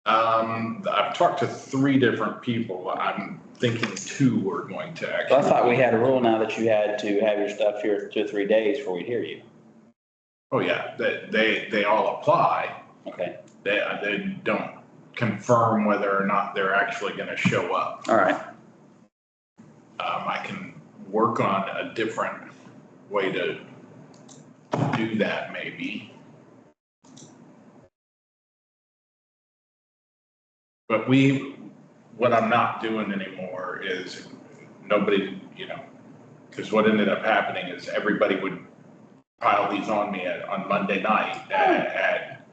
I've talked to 3 different people. I'm thinking 2 are going to I actually. thought we had a rule now that you had to have your stuff here 2 or 3 days before we hear you. Oh, yeah, they all apply. Okay, They don't confirm whether or not they're actually gonna show up. all right. I can work on a different way to do that maybe. But what I'm not doing anymore is nobody, because what ended up happening is everybody would pile these on me on Monday night at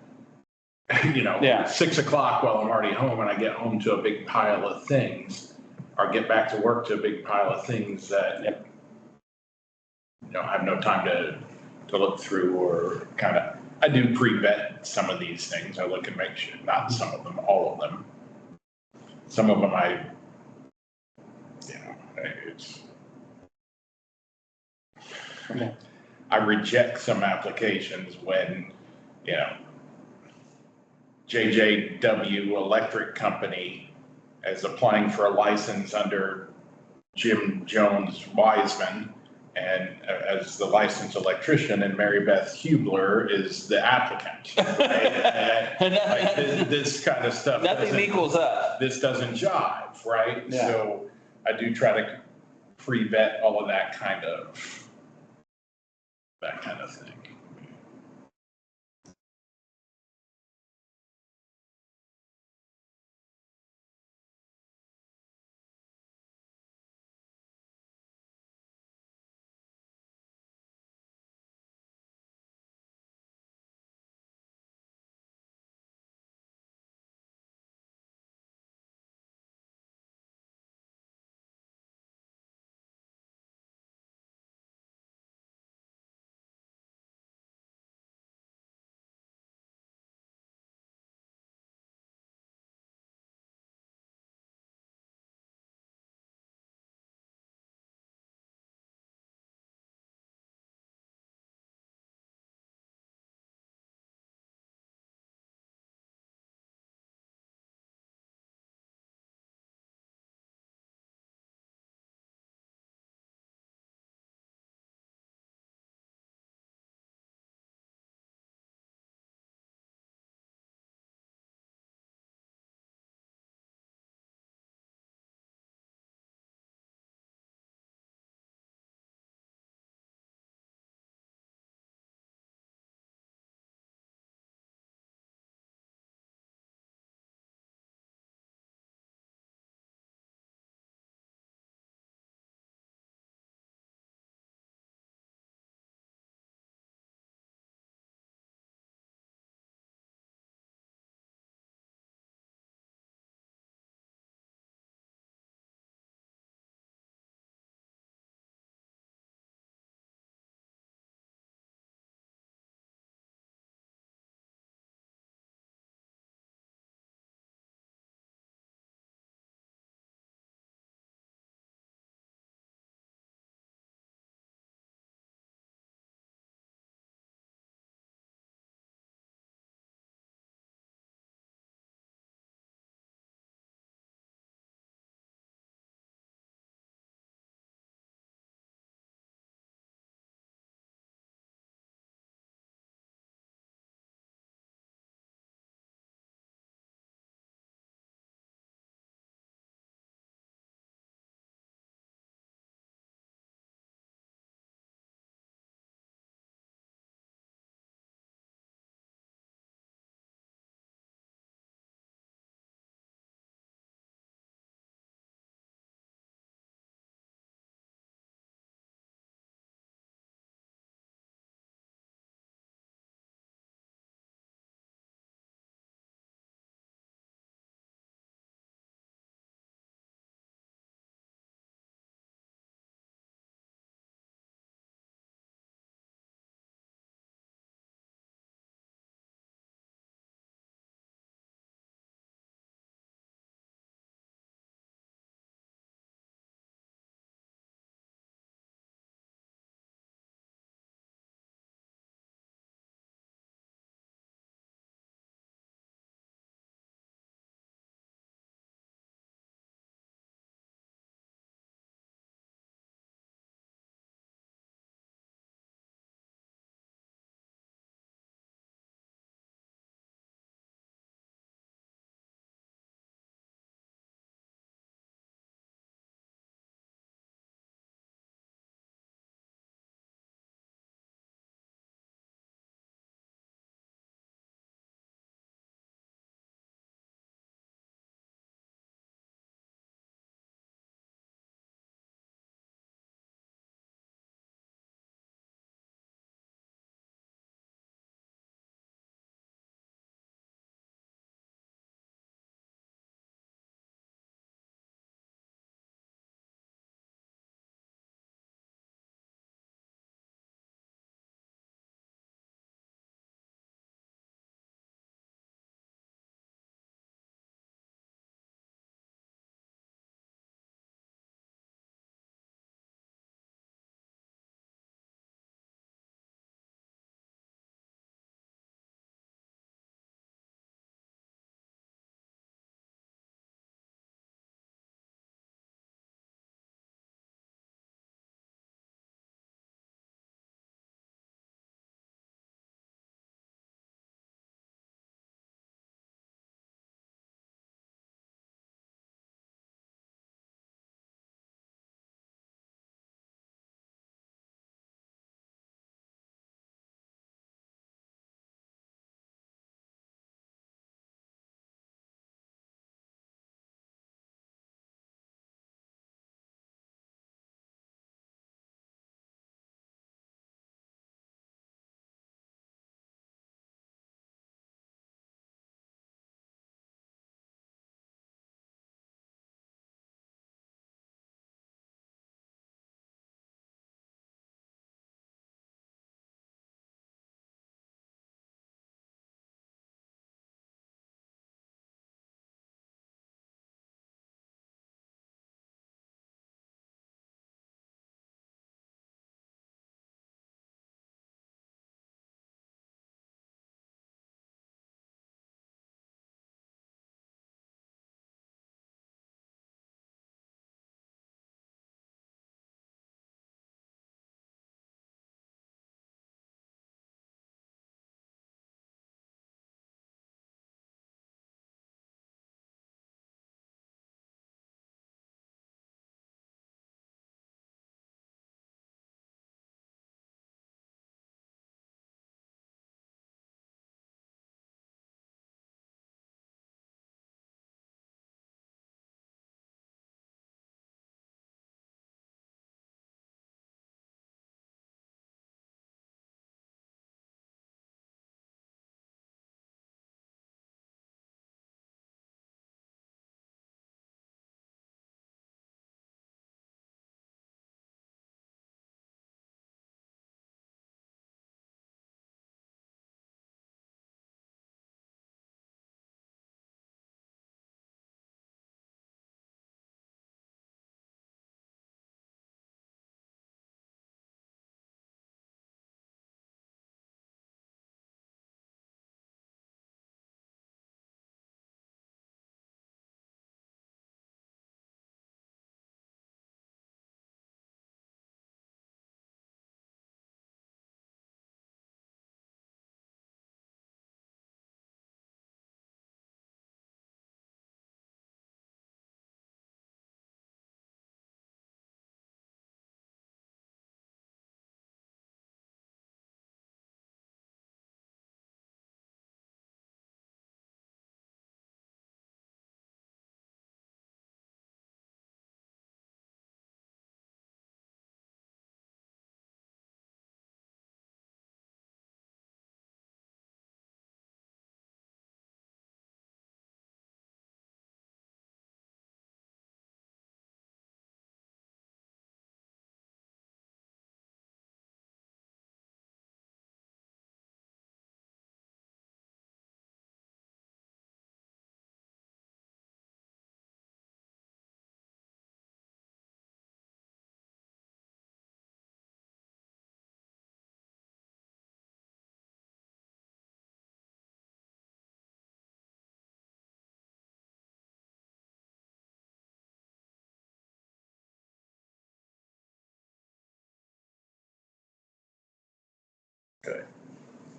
Yeah. 6 o'clock while I'm already home, and I get home to a big pile of things, or get back to work to a big pile of things that, Yep. I have no time to look through or I do pre-vet some of these things. I look and make sure, not some of them, all of them. Some of them it's. Okay. I reject some applications when, JJW Electric Company is applying for a license under Jim Jones Wiseman and as the licensed electrician, and Mary Beth Hubler is the applicant. Right? And, this kind of stuff. Nothing equals up. This doesn't jive, right? Yeah. So I do try to pre-vet all of that kind of thing.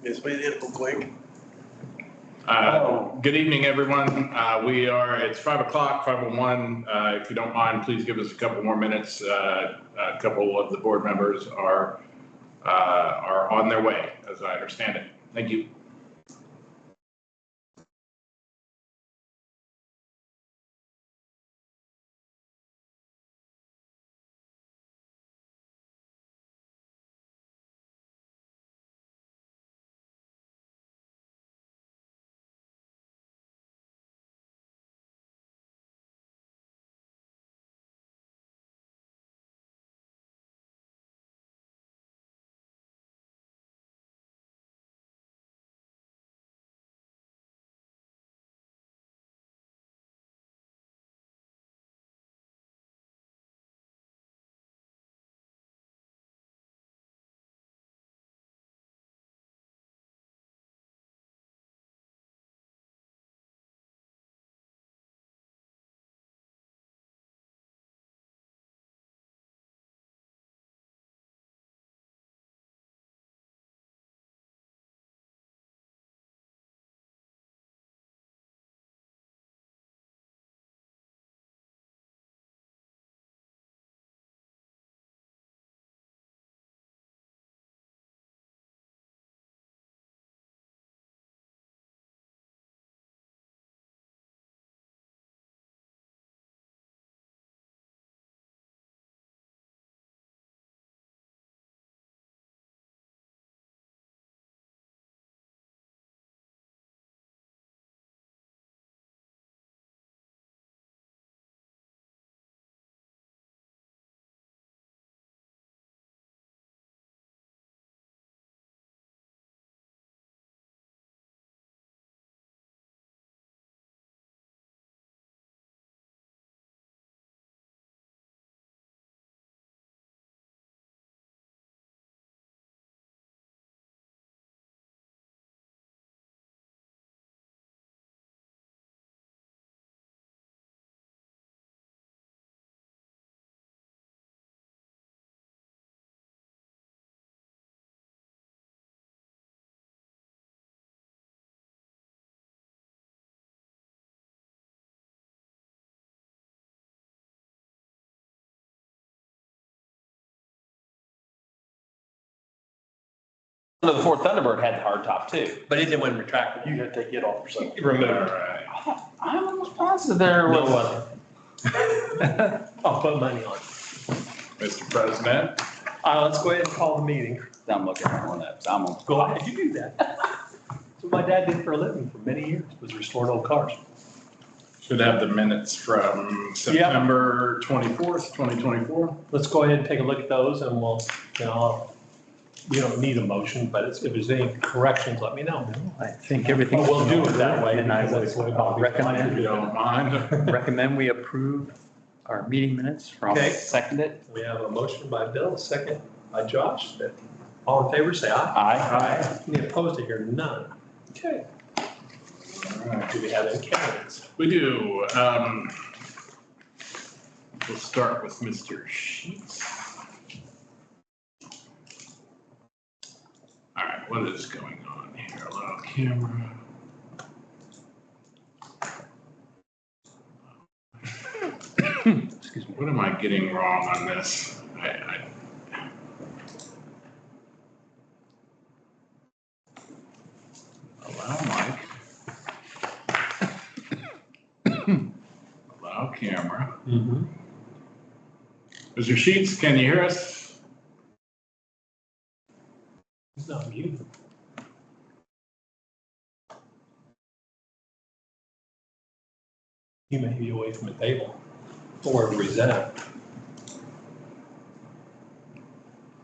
Yes, we did go quick. Good evening, everyone. It's 5:00, 5:01. If you don't mind, please give us a couple more minutes. A couple of the board members are on their way, as I understand it. Thank you. The Ford Thunderbird had the hard top too. But it didn't win retractable. You had to take it off or something. All Removed. right. I'm almost positive there No, was. it wasn't. I'll put money on it. Mr. President, Let's go ahead and call the meeting. I'm looking at that. I'm on. Go ahead, you do that. That's what my dad did for a living for many years, was restoring old cars. should have the minutes from September 24th, 2024. Let's go ahead and take a look at those and we'll, we don't need a motion, but if there's any corrections, let me know. I think everything. Well, we'll do it that way, And I because that's the way would Bobby If recommend, you don't mind. recommend we approve our meeting minutes from. Okay. Second it. We have a motion by Bill, a second by Josh. All in favor, say aye. Aye. Any opposed, I hear none. Okay. All right. Do we have any candidates? We do. We'll start with Mr. Sheets. All right, what is going on here? Allow camera. Excuse me. What am I getting wrong on this? Allow mic. Allow camera. Mm-hmm. Mr. Sheets, can you hear us? He's not muted. He may be away from the table or wherever he's at.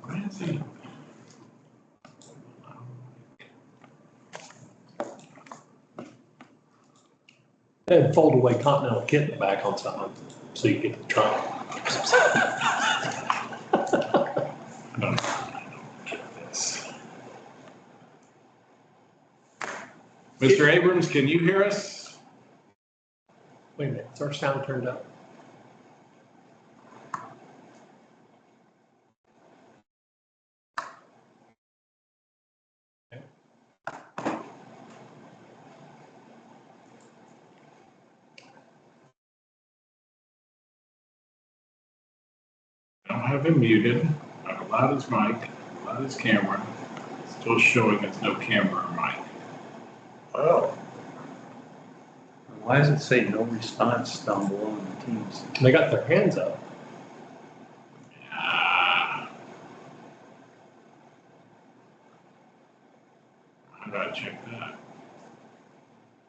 Where is he? And fold away Continental kit in the back on something so you get the trunk. I don't get this. Mr. Abrams, can you hear us? Wait a minute, is our sound turned up? have him muted. I've allowed his mic, allowed his camera. Still showing there's no camera or mic. Oh, Why does it say no response down below in the Teams? They got their hands up. Ah. I gotta check that.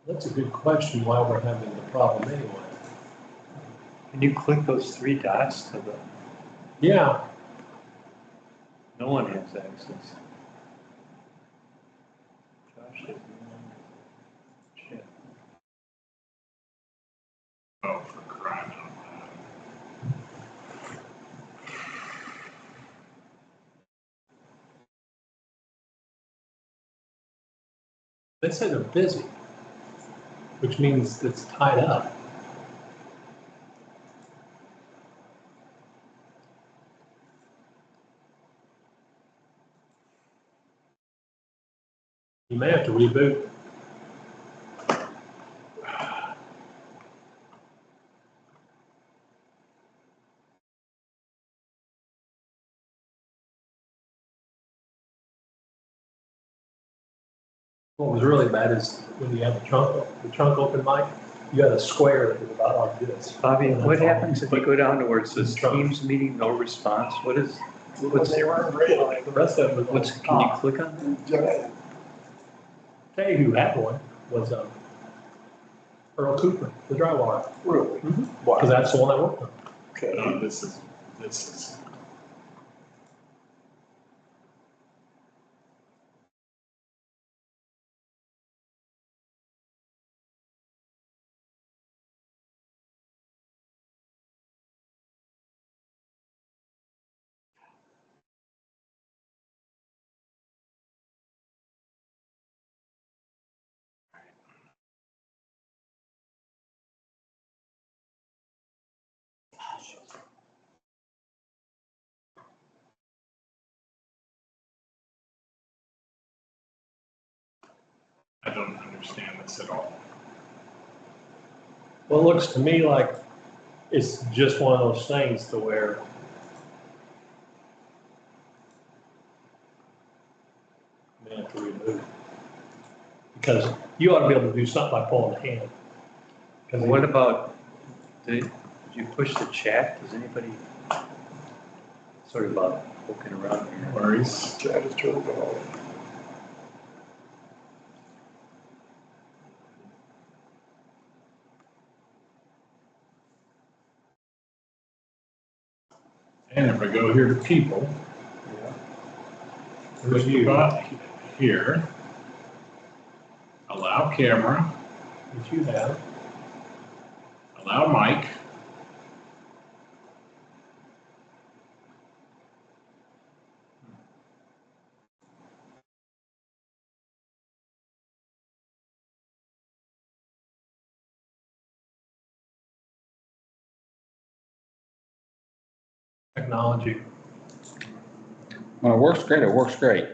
That's a good question, why we're having the problem anyway. Can you click those three dots to the, Yeah, no one has access. Josh has no chat. Oh, for crying out loud. they say they're busy, which means it's tied up. You may have to reboot. What was really bad is when you have the trunk open, Mike, you had a square that was about like this. Bobby, And what that's all. happens if you go down to where it says Trump. Teams meeting, no response? What is, but they weren't ready like The rest of it was on what's, can you top. click on that? the Tell you who had one was Earl Cooper, the drywaller, Really? because that's the one I worked on. Okay. No, this is. I don't understand this at all. Well, it looks to me like it's just one of those things to where you may have to remove it. Because you ought to be able to do something by pulling the hand. 'Cause What about, did you push the chat? Does anybody, sorry about poking around here. No worries. Chat is turned off. And if I go here to people, There's click you, about here, allow camera, which you have. allow mic. Technology. When it works great, it works great.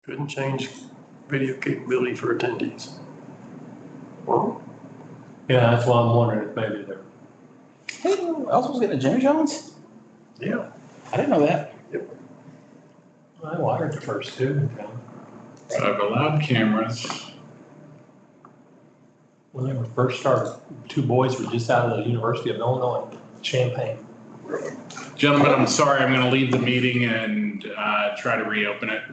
Couldn't change video capability for attendees. Well, Yeah, that's why I'm wondering if maybe they're, Hey, I was supposed to get a Jimmy John's? yeah. I didn't know that. I wired the first two in town. So I've allowed cameras. When they were first started, two boys were just out of the University of Illinois, Champaign. Gentlemen, I'm sorry, I'm gonna leave the meeting and try to reopen it.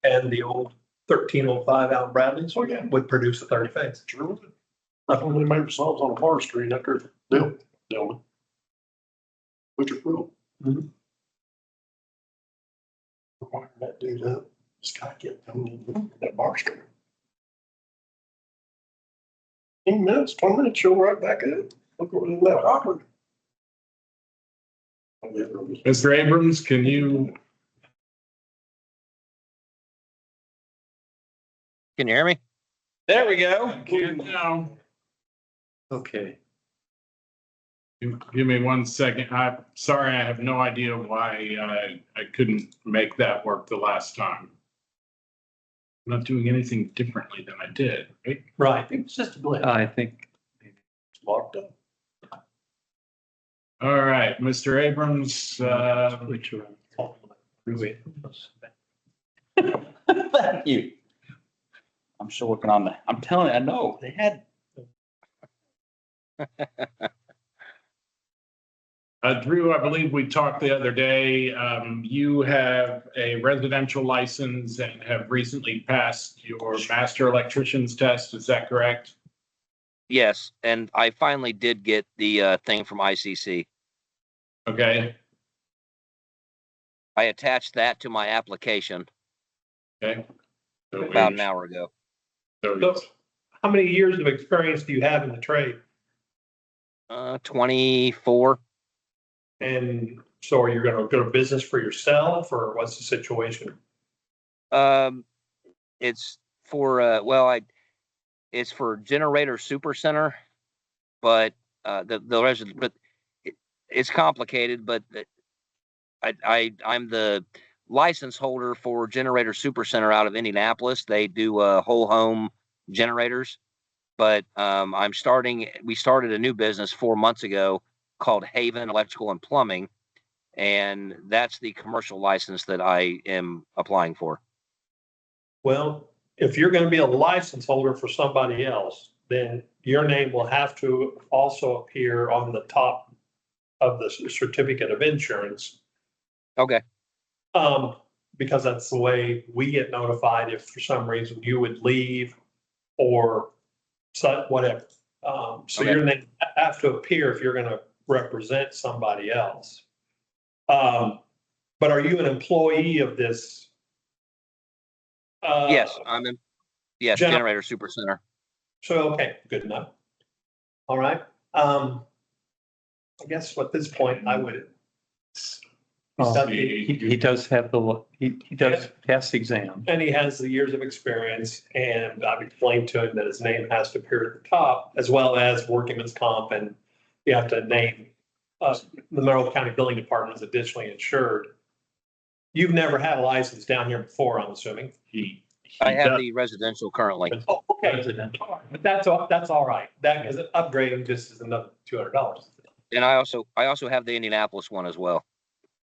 and the old 1305 Allen Bradley's Oh, yeah. would produce a 30 phase. Sure would. That's when they made themselves on a forestry and after Dillman. Which are cool. Mhm. Wired that dude up. This guy kept coming in that bar stool. 10 minutes, 20 minutes, show right back up. Look over in that rocker. Mr. Abrams, can you, Can you hear me? There we go. no, Okay, give me 1 second. I'm sorry, I have no idea why I couldn't make that work the last time. I'm not doing anything differently than I did, right? Right. I think it's just a blend. I think It's locked up. All right, Mr. Abrams, switch around. Thank you. I'm still working on that. I'm telling you, I know, they had. Drew, I believe we talked the other day. You have a residential license and have recently passed your master electrician's test. Is that correct? Yes, and I finally did get the thing from ICC. Okay, I attached that to my application okay. So about an hour ago. So how many years of experience do you have in the trade? 24. And so are you going to go to business for yourself or what's the situation? It's for it's for Generator Supercenter, but it's complicated. But I'm the license holder for Generator Supercenter out of Indianapolis. They do whole home generators, but we started a new business 4 months ago called Haven Electrical and Plumbing, and that's the commercial license that I am applying for. Well, if you're going to be a license holder for somebody else, then your name will have to also appear on the top of the certificate of insurance. Okay. Because that's the way we get notified if for some reason you would leave or whatever. So Okay. your name have to appear if you're going to represent somebody else. But are you an employee of this? Yes, yes, Generator Supercenter. So, okay, good enough. All right. I guess at this point I would. He does have he does pass the exam. And he has the years of experience, and I've explained to him that his name has to appear at the top, as well as workman's comp, and you have to name the Monroe County Building Department is additionally insured. You've never had a license down here before, I'm assuming. he I have does- the residential currently. Oh, okay, but that's all right. That is upgrading just is another $200. And I also have the Indianapolis one as well.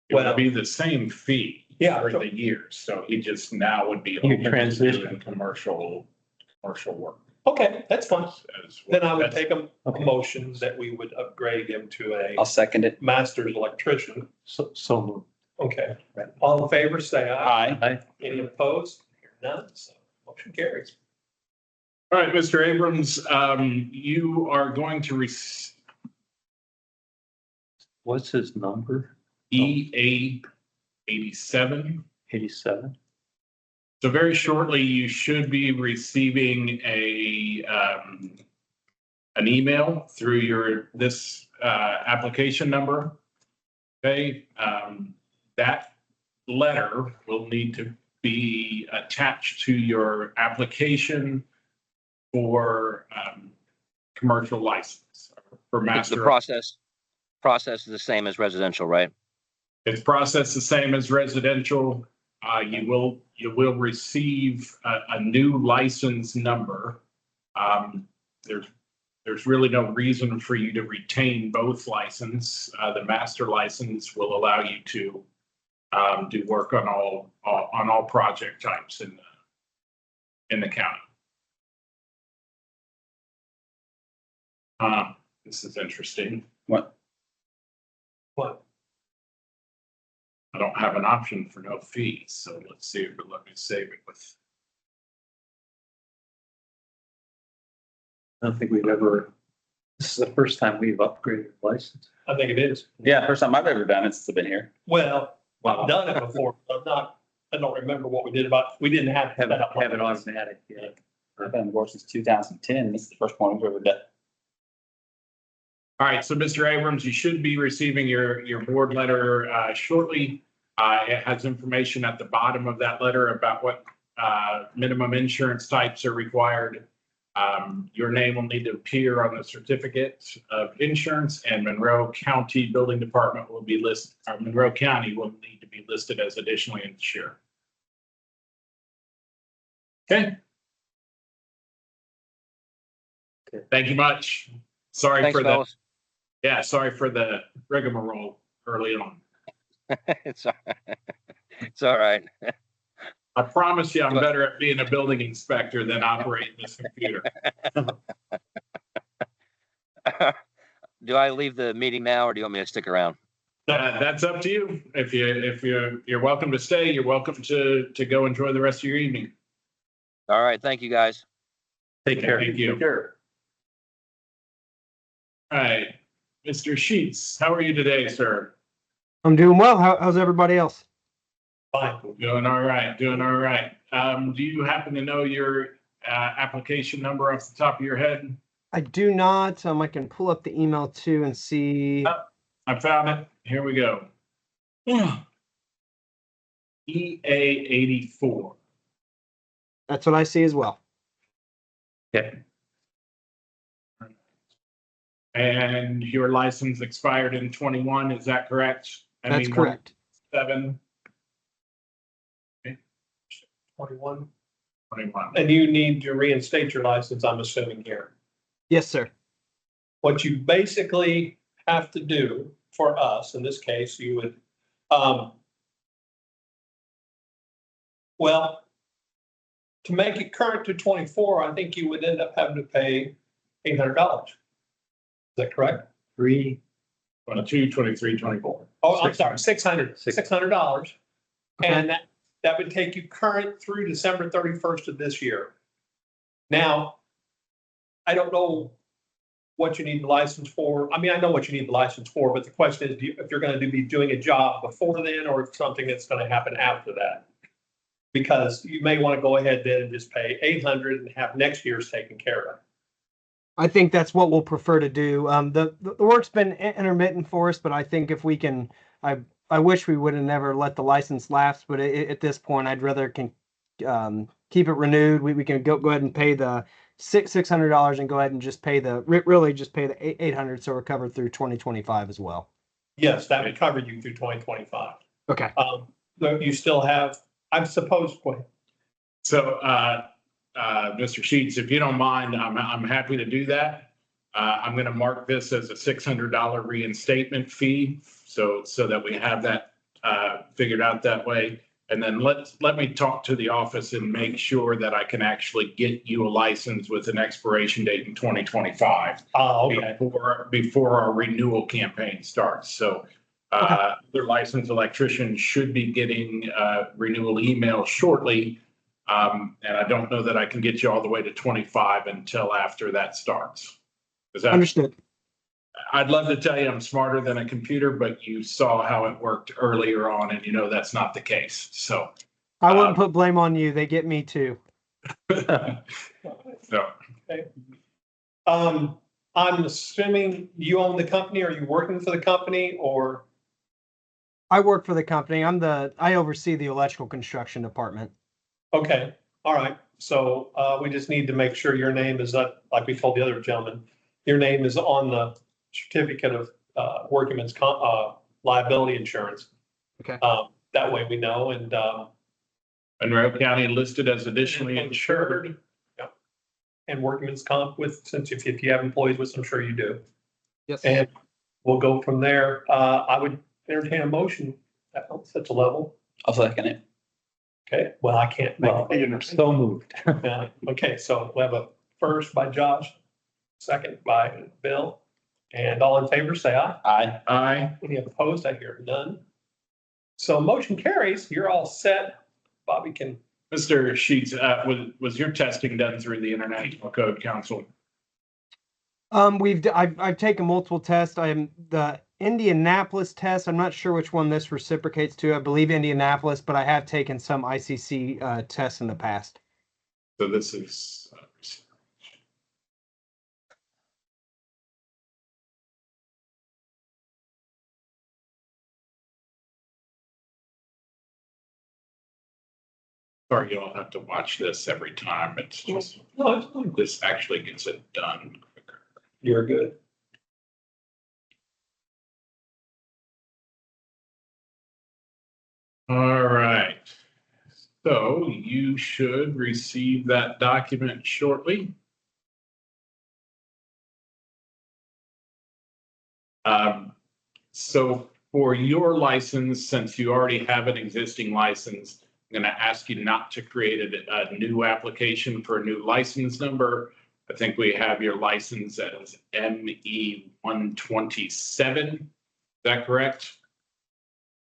It would be the same fee Yeah. for the years, so he just now would be You open to transition. doing commercial work. Okay, that's fine. as well. Then I would That's- take a Okay. motion that we would upgrade him to a I'll second it. master's electrician. So moved. Okay, all in favor, say aye. Aye. Any opposed? None, so motion carries. All right, Mr. Abrams, you are going to What's his number? EA 87. 87? So very shortly, you should be receiving an email through this application number. Okay, that letter will need to be attached to your application for commercial license for The master. process is the same as residential, right? It's processed the same as residential. You will receive a new license number. There's really no reason for you to retain both license. The master license will allow you to do work on all project types in the county. This is interesting. What? What? I don't have an option for no fees, so let's see if it'll let me save it with. I don't think we've ever, this is the first time we've upgraded license. I think it is. Yeah, first time I've ever done it since I've been here. Well, I've done it before, but I don't remember what we did we didn't have. Have that. it automatic, yeah. I've been on board since 2010. This is the first one we've ever done. All right, so Mr. Abrams, you should be receiving your board letter shortly. It has information at the bottom of that letter about what minimum insurance types are required. Your name will need to appear on the certificate of insurance, and Monroe County Building Department will be listed, Monroe County will need to be listed as additionally insured. Okay. Okay. Thank you much. Sorry Thanks, for the, fellas. yeah, sorry for the rigmarole early on. It's all right. I promise you, I'm better at being a building inspector than operating this computer. Do I leave the meeting now or do you want me to stick around? That's up to you. If you're welcome to stay, you're welcome to go enjoy the rest of your evening. All right. Thank you, guys. Take care. Thank you. Sure. All right, Mr. Sheets, how are you today, sir? I'm doing well. How's everybody else? Fine. Doing all right, doing all right. Do you happen to know your application number off the top of your head? I do not. I can pull up the email too and see. I found it. Here we go. EA 84. That's what I see as well. Okay. And your license expired in 21, is that correct? That's correct. 7, 21. 21. And you need to reinstate your license, I'm assuming here. Yes, sir. What you basically have to do for us, in this case, you would, well, to make it current to 24, I think you would end up having to pay $800. Is that correct? 22, 23, 24. Oh, I'm sorry, $600. Okay. And that would take you current through December 31st of this year. Now, I don't know what you need the license for. I mean, I know what you need the license for, but the question is, if you're going to be doing a job before then, or if something that's going to happen after that. Because you may want to go ahead then and just pay $800 and have next year's taken care of. I think that's what we'll prefer to do. The work's been intermittent for us, but I think if we can, I wish we would have never let the license lapse, but at this point, I'd rather keep it renewed. We can go ahead and pay the $600 and go ahead and just pay really just pay the 800, so we're covered through 2025 as well. Yes, that would cover you through 2025. Okay. But you still have, I suppose, go ahead. So, Mr. Sheets, if you don't mind, I'm happy to do that. I'm going to mark this as a $600 reinstatement fee, so that we have that figured out that way. And then let me talk to the office and make sure that I can actually get you a license with an expiration date in 2025 Okay. before our renewal campaign starts. So the licensed electrician should be getting renewal email shortly. And I don't know that I can get you all the way to 25 until after that starts. Understood. I'd love to tell you I'm smarter than a computer, but you saw how it worked earlier on, and you know that's not the case. So I wouldn't put blame on you. They get me too. so Okay. I'm assuming you own the company. Are you working for the company or? I work for the company. I oversee the electrical construction department. Okay, all right. So we just need to make sure your name is up, like we told the other gentleman, your name is on the certificate of workman's liability insurance. Okay. That way we know, and Monroe County listed as additionally insured. Yeah. And workman's comp with, since if you have employees, which I'm sure you do. Yes. And we'll go from there. I would entertain a motion at such a level. I'll second it. Okay, well, I can't make Well, it. so moved. Yeah, okay, so we have a first by Josh, second by Bill, and all in favor, say aye. Aye. Aye. Any opposed? I hear none. So motion carries. You're all set. Bobby can, Mr. Sheets, was your testing done through the International Code Council? I've taken multiple tests. I'm the Indianapolis test. I'm not sure which one this reciprocates to. I believe Indianapolis, but I have taken some ICC tests in the past. So this is. Sorry, you don't have to watch this every time. It's just, no, it's fine. this actually gets it done quicker. You're good. All right. So you should receive that document shortly. So for your license, since you already have an existing license, I'm going to ask you not to create a new application for a new license number. I think we have your license as ME 127. Is that correct?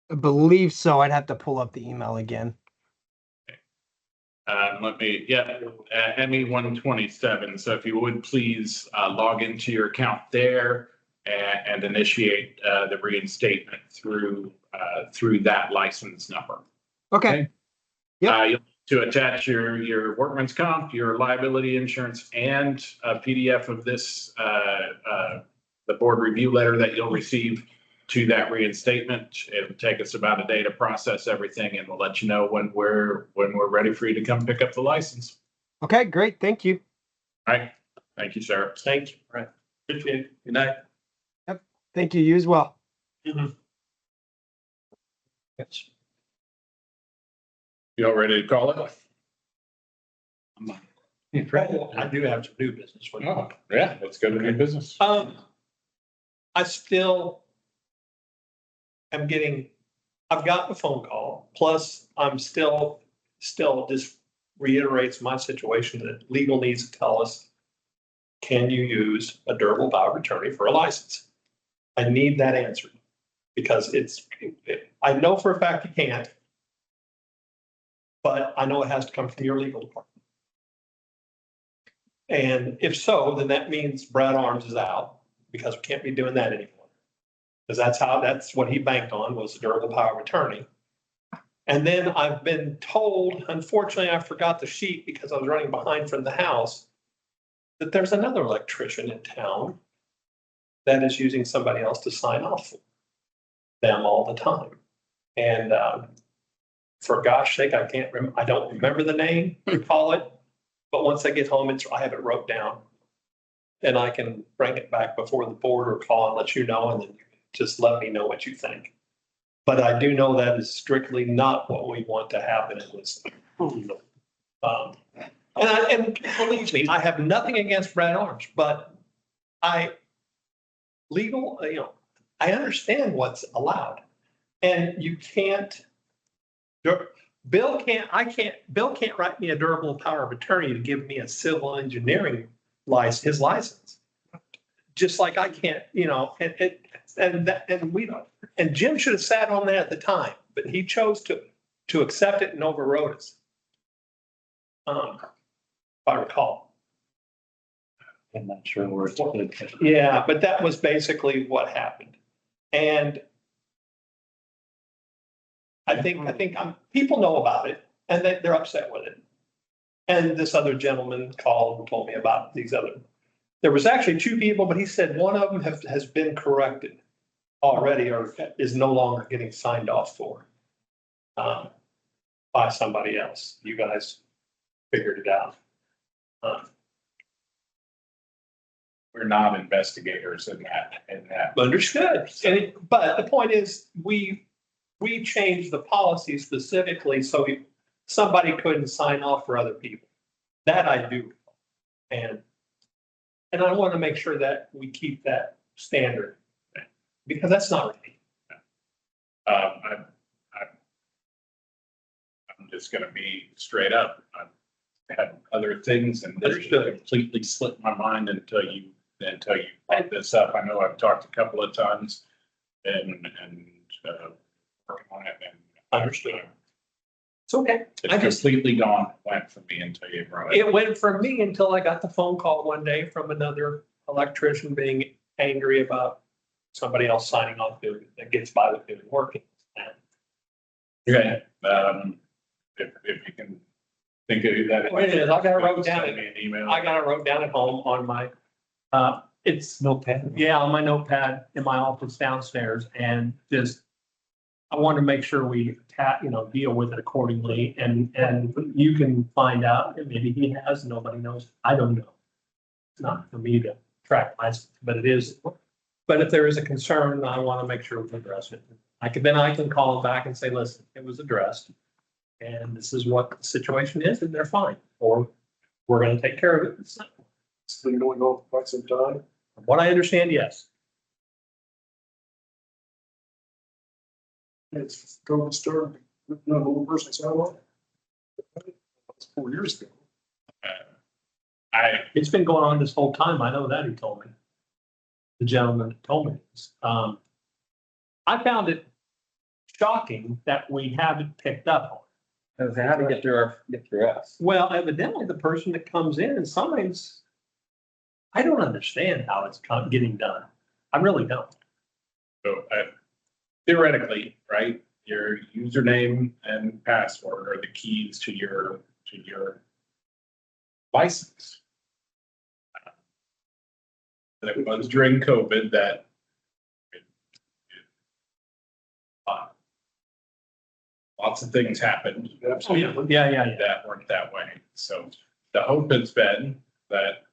I believe so. I'd have to pull up the email again. ME 127. So if you would please log into your account there and initiate the reinstatement through that license number. Okay. Yep. You'll to attach your workman's comp, your liability insurance, and a PDF of this the board review letter that you'll receive to that reinstatement. It'll take us about a day to process everything, and we'll let you know when we're ready for you to come pick up the license. Okay, great. Thank you. All right. Thank you, sir. Thank you. Right. Appreciate it. Good night. Thank you. You as well. Yes. You all ready to call it? I do have some new business for you. Oh, yeah. Let's go to new business. I still am I've gotten a phone call, plus I'm still just reiterates my situation that legal needs to tell us, can you use a durable power of attorney for a license? I need that answered because I know for a fact you can't, but I know it has to come from your legal department. And if so, then that means Brad Arms is out because we can't be doing that anymore. Because that's what he banked on, was a durable power of attorney. And then I've been told, unfortunately, I forgot the sheet because I was running behind from the house, that there's another electrician in town that is using somebody else to sign off for them all the time. And for gosh sake, I don't remember the name, recall it. But once I get home, I have it wrote down. And I can bring it back before the board or call and let you know, and then you can just let me know what you think. But I do know that is strictly not what we want to happen in this. And believe me, I have nothing against Brad Arms, but I understand what's allowed. And you can't, Bill can't write me a durable power of attorney to give me a civil engineering license, his license. Just like I can't, and Jim should have sat on that at the time, but he chose to accept it and overrode us. If I recall. I'm not sure where it's going. Yeah, but that was basically what happened. And I think people know about it and they're upset with it. And this other gentleman called and told me about there was actually two people, but he said one of them has been corrected already or is no longer getting signed off for by somebody else. You guys figured it out. We're not investigators in that. Understood. But the point is, we changed the policy specifically so somebody couldn't sign off for other people. That I do. And I want to make sure that we keep that standard because that's not right. I'm just going to be straight up. I've had other things and this completely slipped my mind until you brought this up. I know I've talked a couple of times and working on it and. Understood. It's okay. I It's just, completely gone, went for me until you brought it. it went from me until I got the phone call one day from another electrician being angry about somebody else signing off doing, that gets by with doing working. Okay, if you can think of that. Wait a minute, I got it wrote down. Send me an email. I got it wrote down at home on my, it's, Notepad. yeah, on my notepad in my office downstairs, and just, I want to make sure we deal with it accordingly, and you can find out, and maybe he has, nobody knows, I don't know. It's not for me to track myself, but it is, but if there is a concern, I want to make sure we address it. Then I can call them back and say, listen, it was addressed, and this is what the situation is, and they're fine, or we're gonna take care of it. It's not- It's been going on for quite some time. From what I understand, yes. It's COVID started, no, one person signed on. That's 4 years ago. It's been going on this whole time. I know that, he told me. The gentleman that told me this. I found it shocking that we haven't picked up on it. How to get through us. Well, evidently the person that comes in, and sometimes I don't understand how it's getting done. I really don't. So theoretically, right, your username and password are the keys to your license. And it was during COVID that lots of things happened Absolutely. Yeah. that weren't that way. So the hope has been that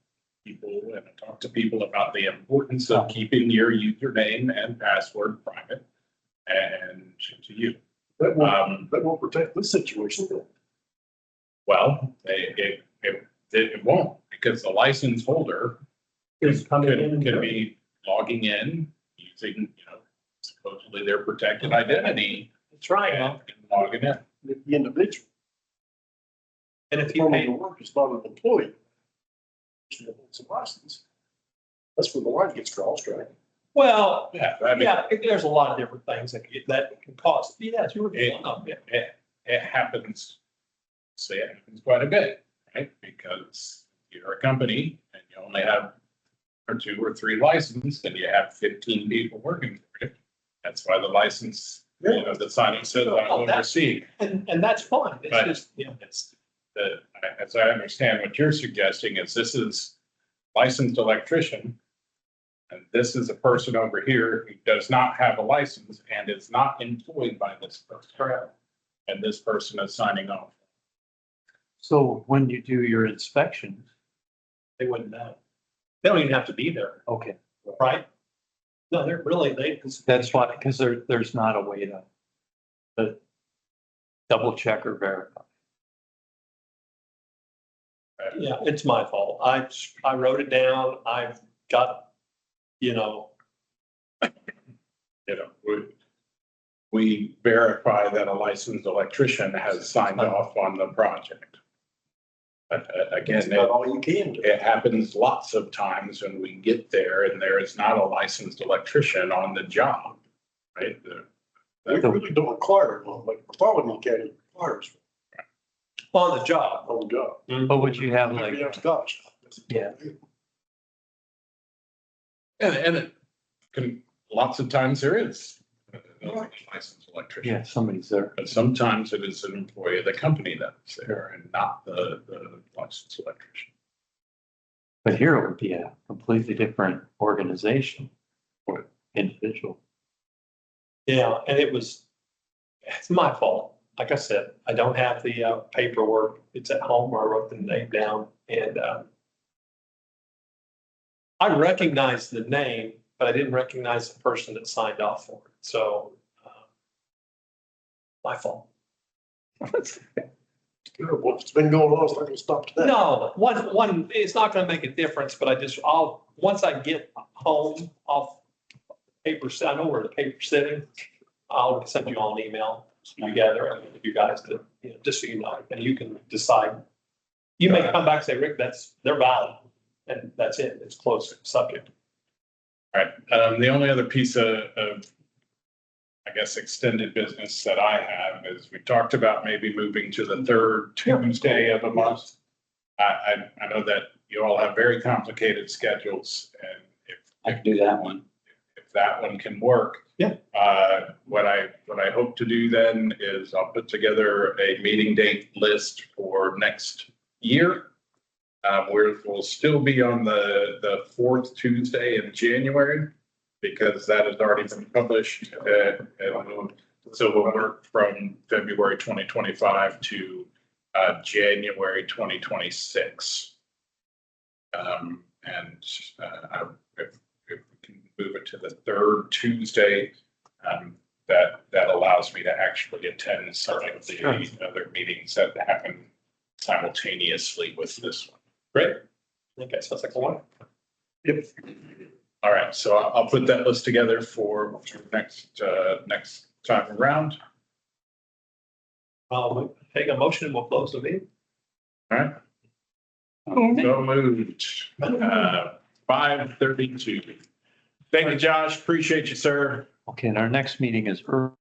people, and I talk to people about the importance of keeping your username and password private and to you. That won't protect this situation. Well, it won't, because the license holder Is coming in. could be logging in using, supposedly their protected identity That's right. and logging in. The individual, And if you performing pay, the work is not an employee. It's a license. That's where the line gets crossed, right? well, Yeah, I mean, yeah, there's a lot of different things that can cause. Yes, you were. it happens, say it happens quite a bit, right? Because you're a company and you only have or 2 or 3 licensed and you have 15 people working for you. That's why the license, the signing says I Oh, will that's- receive. And that's fine. It's But- just, It's as I understand what you're suggesting is this is licensed electrician. And this is a person over here who does not have a license and is not employed by this person. correct. And this person is signing off. So when you do your inspections, They wouldn't know. They don't even have to be there, okay, right? No, they're really, that's why, because there's not a way to double check or verify. yeah, it's my fault. I wrote it down. I've got, We verify that a licensed electrician has signed off on the project. But again, That's about all you can do. it happens lots of times when we get there and there is not a licensed electrician on the job, right? We really don't require one, like Paulding County requires on the job. on the job. But would you have like, Yeah, gosh. Yeah. And it can, lots of times there is a licensed electrician. yeah, somebody's there. But sometimes it is an employee of the company that's there and not the licensed electrician. But here it would be a completely different organization or individual. Yeah, and it's my fault. Like I said, I don't have the paperwork. It's at home where I wrote the name down, and I recognized the name, but I didn't recognize the person that signed off for it. So my fault. Terrible. It's been going on, it's not gonna stop today. No, one, it's not gonna make a difference, but once I get home off paper, I know where the paper's sitting, I'll send you all an email together, and you guys to, just so you know, and you can decide. You may come back and say, Rick, they're valid, and that's it, it's closed subject. All right, the only other piece of I guess, extended business that I have is we talked about maybe moving to the third Tuesday of a month. I know that you all have very complicated schedules, and I can do that one. if that one can work. Yeah. What I hope to do then is I'll put together a meeting date list for next year. We'll still be on the fourth Tuesday in January, because that has already been published. So we'll work from February 2025 to January 2026 If we can move it to the third Tuesday, that allows me to actually attend some of the other meetings that happen simultaneously with this one. Great. I think that sounds like a one. Yep. All right, so I'll put that list together for next time around. I'll take a motion and we'll close the meeting. All right. So moved. 5:32. Thank you, Josh. Appreciate you, sir. Okay, and our next meeting is early.